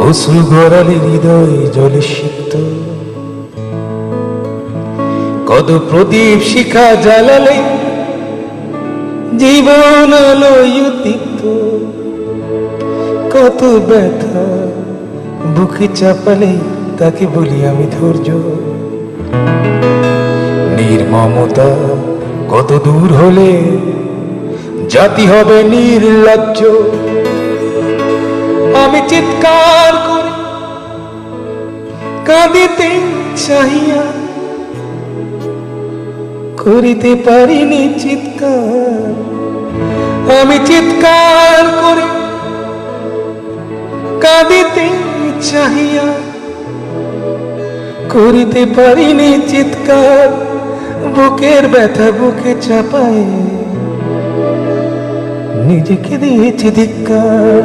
অশ্রু গড়ালে হৃদয় জলে সিক্ত, কত প্রদীপ শিখা জ্বালালে জীবন আলোয় উদ্দীপ্ত, কত ব্যথা বুকে চাপালে তাকে বলি আমি ধৈর্য। নির্মমতা কত দূর হলে জাতি হবে নির্লজ্জ। আমি চিৎকার করে কাঁদিতে চাহিয়া করিতে পারিনি চিৎকার। আমি চিৎকার করে কাঁদিতে চাহিয়া করিতে পারিনি চিৎকার। বুকের ব্যথা বুকে চাপায় নিজেকে দিয়েছি ধিক্কার।